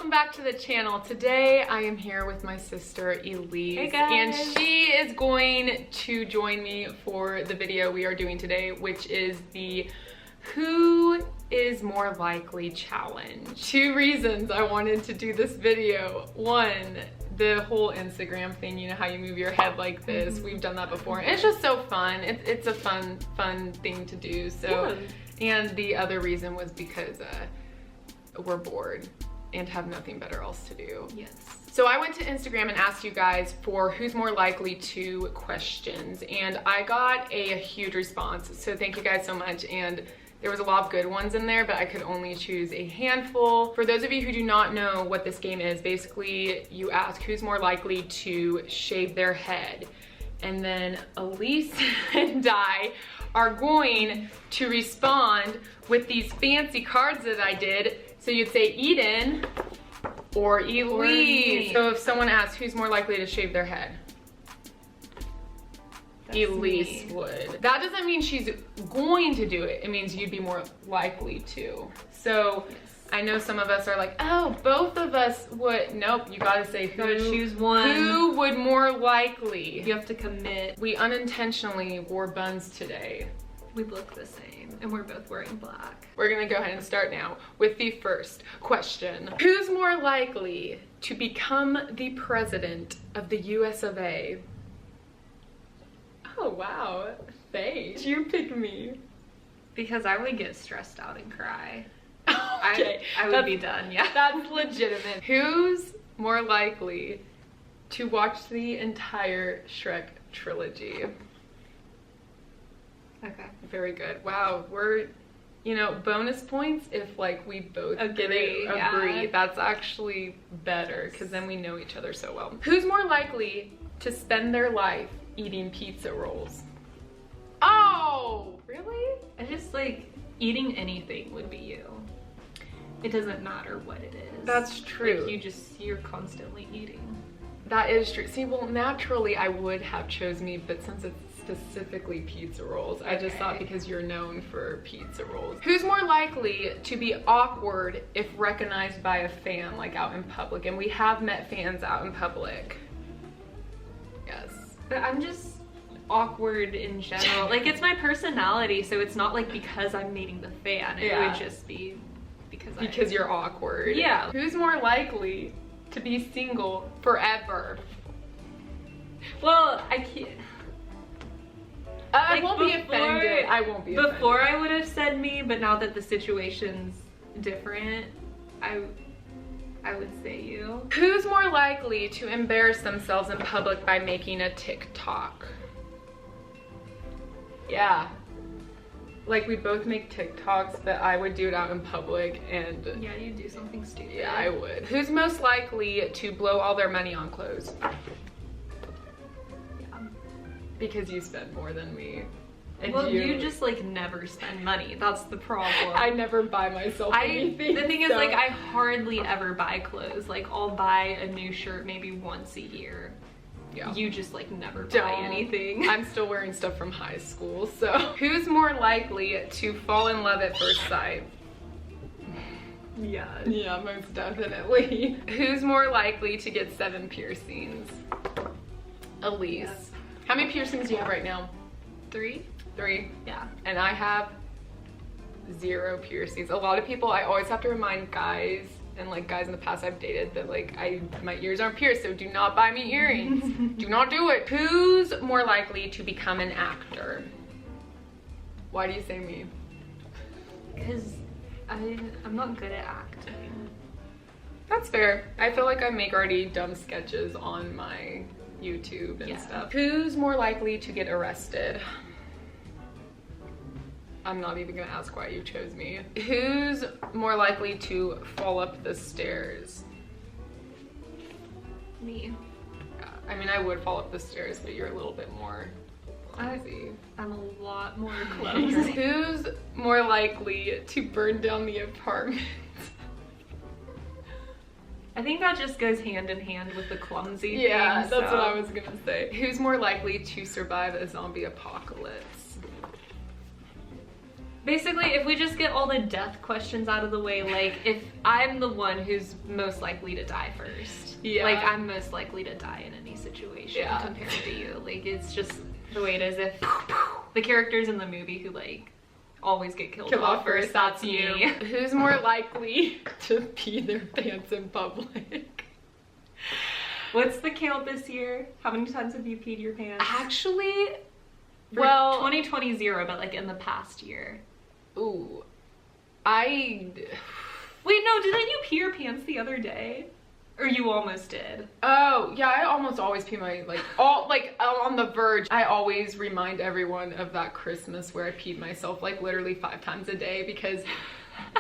welcome back to the channel. Today I am here with my sister Elise. Hey guys. And she is going to join me for the video we are doing today, which is the Who is More Likely challenge. Two reasons I wanted to do this video. One, the whole Instagram thing, you know how you move your head like this. We've done that before. And it's just so fun. It's a fun thing to do. So, and the other reason was because we're bored and have nothing better else to do. Yes. So I went to Instagram and asked you guys for who's more likely to questions, and I got a huge response. So thank you guys so much. And there was a lot of good ones in there, but I could only choose a handful. For those of you who do not know what this game is, basically you ask who's more likely to shave their head. And then Elise and I are going to respond with these fancy cards that I did. So you'd say Eden or Elise. So if someone asks who's more likely to shave their head, that's Elise me. Would. That doesn't mean she's going to do it. It means you'd be more likely to. So yes. I know some of us are like, oh, both of us would. Nope, you gotta say who. Gotta choose one. Who would more likely? You have to commit. We unintentionally wore buns today. We look the same, and we're both wearing black. We're gonna go ahead and start now with the first question. Who's more likely to become the president of the US of A? Oh, wow. Thanks. You pick me. Because I would get stressed out and cry. Okay. I would be done, yeah. That's legitimate. Who's more likely to watch the entire Shrek trilogy? Okay. Very good. Wow, we're, you know, bonus points if like we both agree. Yeah. That's actually better because then we know each other so well. Who's more likely to spend their life eating pizza rolls? Oh, really? I just like eating anything would be you. It doesn't matter what it is. That's true. Like you're constantly eating. That is true. See, well, naturally I would have chose me, but since it's specifically pizza rolls, okay. I just thought because you're known for pizza rolls. Who's more likely to be awkward if recognized by a fan, like out in public? And we have met fans out in public. Yes. But I'm just awkward in general. Like, it's my personality, so it's not like because I'm meeting the fan. It would just be because you're awkward. Yeah. Who's more likely to be single forever? Well, I can't. I won't be offended. I won't be offended. Before I would have said me, but now that the situation's different, I would say you. Who's more likely to embarrass themselves in public by making a TikTok? Yeah. Like, we both make TikToks, but I would do it out in public and... Yeah, you'd do something stupid. Yeah, I would. Who's most likely to blow all their money on clothes? Because you spend more than me. And well, you just like never spend money. That's the problem. I never buy myself anything. The thing is, like, I hardly ever buy clothes. Like, I'll buy a new shirt maybe once a year. Yeah. You just like never buy anything. I'm still wearing stuff from high school, so. Who's more likely to fall in love at first sight? Yeah. Yeah, most definitely. Who's more likely to get 7 piercings? Elise. Yes. How many piercings do you have right now? 3. 3? Yeah. And I have 0 piercings. A lot of people, I always have to remind guys, and like guys in the past I've dated, that like my ears aren't pierced, so do not buy me earrings. Do not do it. Who's more likely to become an actor? Why do you say me? Because I'm not good at acting. That's fair. I feel like I make already dumb sketches on my YouTube and stuff. Who's more likely to get arrested? I'm not even gonna ask why you chose me. Who's more likely to fall up the stairs? Me. I mean, I would fall up the stairs, but you're a little bit more clumsy. I'm a lot more clumsy. Who's more likely to burn down the apartment? I think that just goes hand in hand with the clumsy thing. Yeah, that's what I was gonna say. Who's more likely to survive a zombie apocalypse? Basically, if we just get all the death questions out of the way, like, if I'm the one who's most likely to die first, like, I'm most likely to die in any situation compared to you. Like, it's just the way it is. If the characters in the movie who, like, always get killed off first, that's you. Who's more likely to pee their pants in public? What's the count this year? How many times have you peed your pants? Actually, For 2020 0, but like in the past year. Ooh. Wait, no, didn't you pee your pants the other day? Or you almost did? Oh, yeah, I almost always pee my, on the verge. I always remind everyone of that Christmas where I peed myself, like, literally 5 times a day because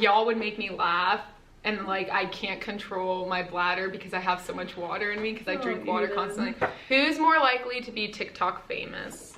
y'all would make me laugh. And, like, I can't control my bladder because I have so much water in me because I drink water constantly. Who's more likely to be TikTok famous?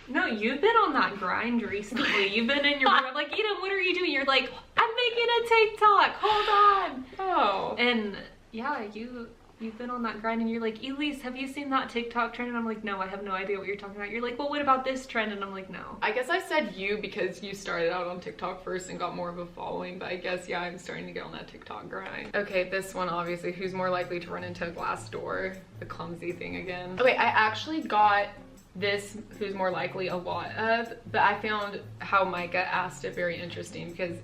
No, you've been on that grind recently. You've been in your room. I'm like, Eden, what are you doing? You're like, I'm making a TikTok. Hold on. Oh. And yeah, you've been on that grind and you're like, Elise, have you seen that TikTok trend? And I'm like, no, I have no idea what you're talking about. You're like, well, what about this trend? And I'm like, no. I guess I said you because you started out on TikTok first and got more of a following, but I guess, yeah, I'm starting to get on that TikTok grind. Okay, this one, obviously, who's more likely to run into a glass door? The clumsy thing again. Okay, I actually got this who's more likely a lot of, but I found how Micah asked it very interesting because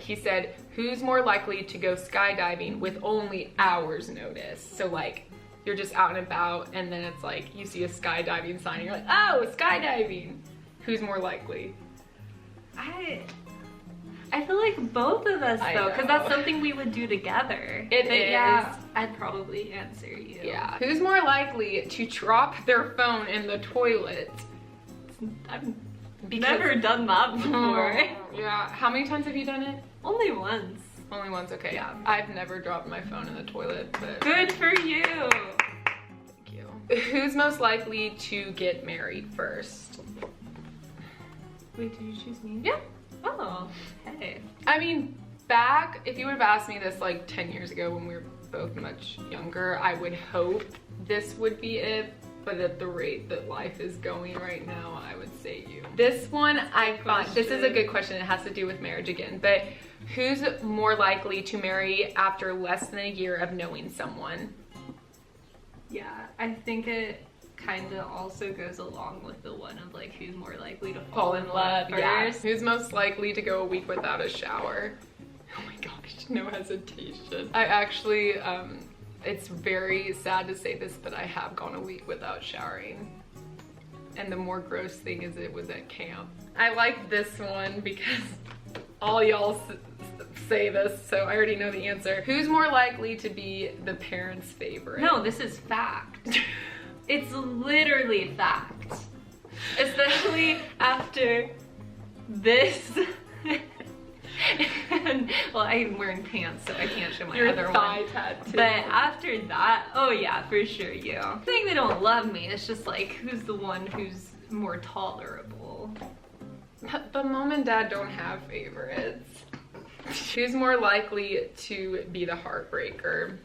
he said, who's more likely to go skydiving with only hours notice? So like, you're just out and about and then it's like, you see a skydiving sign and you're like, oh, skydiving. Who's more likely? I feel like both of us though, because that's something we would do together. It is. Yeah, I'd probably answer you. Yeah. Who's more likely to drop their phone in the toilet? I've never done that before. Yeah. How many times have you done it? Only once. Only once, okay. Yeah. I've never dropped my phone in the toilet, but... Good for you. Thank you. Who's most likely to get married first? Wait, did you choose me? Yeah. Oh, hey. I mean, if you would have asked me this like 10 years ago when we were both much younger, I would hope this would be it. But at the rate that life is going right now, I would say you. This one, this is a good question. It has to do with marriage again. But who's more likely to marry after less than a year of knowing someone? Yeah, I think it kind of also goes along with the one of like who's more likely to fall in love first. Yeah. Who's most likely to go a week without a shower? Oh my gosh, no hesitation. I actually, it's very sad to say this, but I have gone a week without showering. And the more gross thing is it was at camp. I like this one because all y'all say this, so I already know the answer. Who's more likely to be the parents' favorite? No, this is fact. It's literally fact. Especially after this. And, well, I'm wearing pants, so I can't show my other one. Tattoo. But after that, oh yeah, for sure, you. I think they don't love me. It's just like, who's the one who's more tolerable? But mom and dad don't have favorites. Who's more likely to be the heartbreaker?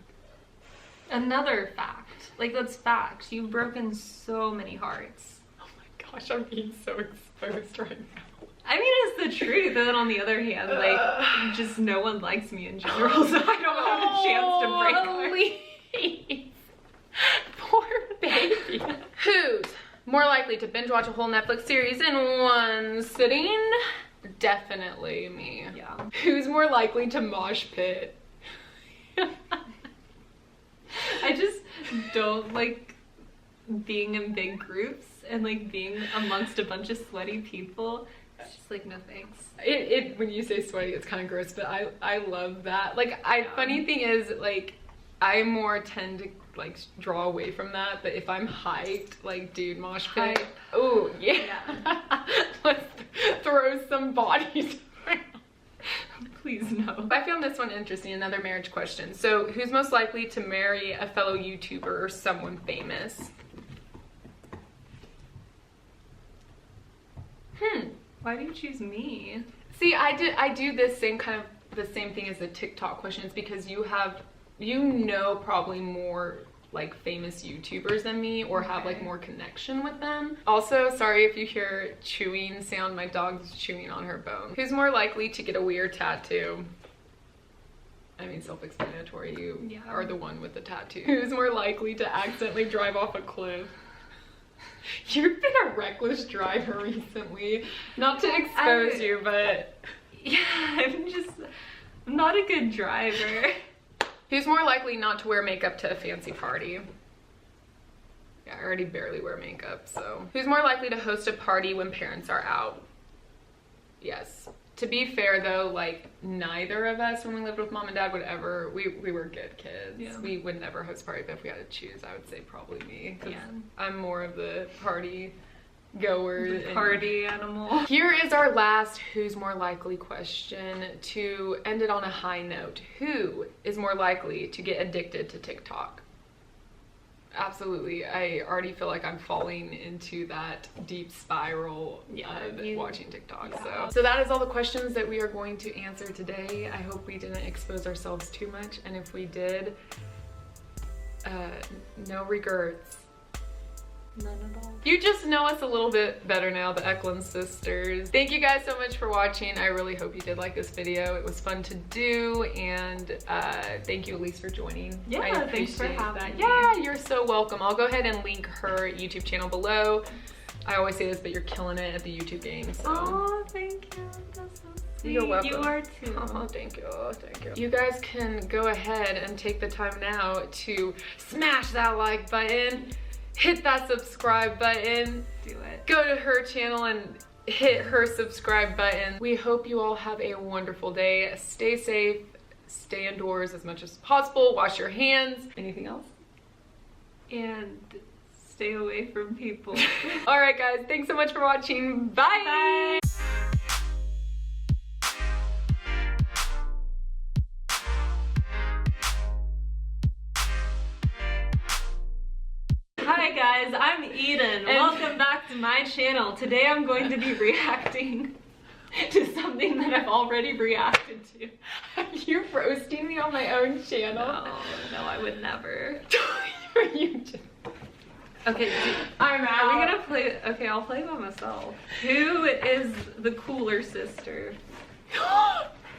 Another fact. Like, that's fact. You've broken so many hearts. Oh my gosh, I'm being so exposed right now. I mean, it's the truth, and then on the other hand, like, just no one likes me in general, so I don't have a chance to break hearts. Poor baby. Who's more likely to binge watch a whole Netflix series in one sitting? Definitely me. Yeah. Who's more likely to mosh pit? I just don't like being in big groups and like being amongst a bunch of sweaty people. It's just like, no thanks. When you say sweaty, it's kind of gross, but I love that. Like, funny thing is, like, I more tend to like draw away from that, but if I'm hyped, like, dude, mosh pit. Oh yeah. Let's throw some bodies around. Please no. I found this one interesting, another marriage question. So who's most likely to marry a fellow YouTuber or someone famous? Why do you choose me? See, I do this same kind of the same thing as the TikTok questions because you know probably more like famous YouTubers than me or have like more connection with them. Also, sorry if you hear chewing sound, my dog's chewing on her bone. Who's more likely to get a weird tattoo? I mean, self-explanatory, you are the one with the tattoo. Who's more likely to accidentally drive off a cliff? You've been a reckless driver recently. Not to expose you, but... Yeah, I'm not a good driver. Who's more likely not to wear makeup to a fancy party? Yeah, I already barely wear makeup, so. Who's more likely to host a party when parents are out? Yes. To be fair though, like neither of us when we lived with mom and dad would ever, we were good kids. Yeah. We would never host a party, but if we had to choose, I would say probably me. Yeah. I'm more of the party goer. The party animal. Here is our last who's more likely question to end it on a high note. Who is more likely to get addicted to TikTok? Absolutely. I already feel like I'm falling into that deep spiral of watching TikTok. Yeah. So that is all the questions that we are going to answer today. I hope we didn't expose ourselves too much, and if we did, no regrets. None at all. You just know us a little bit better now, the Ecklund sisters. Thank you guys so much for watching. I really hope you did like this video. It was fun to do, and thank you, Elise, for joining. Yeah, thanks for having me. Yeah, you're so welcome. I'll go ahead and link her YouTube channel below. I always say this, but you're killing it at the YouTube game. So. Oh, thank you. That's so sweet. You're welcome. You are too. Oh, thank you. Thank you. You guys can go ahead and take the time now to smash that like button. Hit that subscribe button. Do it. Go to her channel and hit her subscribe button. We hope you all have a wonderful day. Stay safe, stay indoors as much as possible, wash your hands. Anything else? And stay away from people. All right, guys, thanks so much for watching. Bye. Bye. Hi guys, I'm Eden. Welcome back to my channel. Today I'm going to be reacting to something that I've already reacted to. Are you roasting me on my own channel? No, I would never. You just... Okay, I'm out. Are we gonna play? Okay, I'll play by myself. Who is the cooler sister?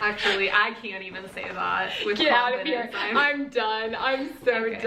Actually, I can't even say that with Get out of confidence. here. I'm done. I'm so done.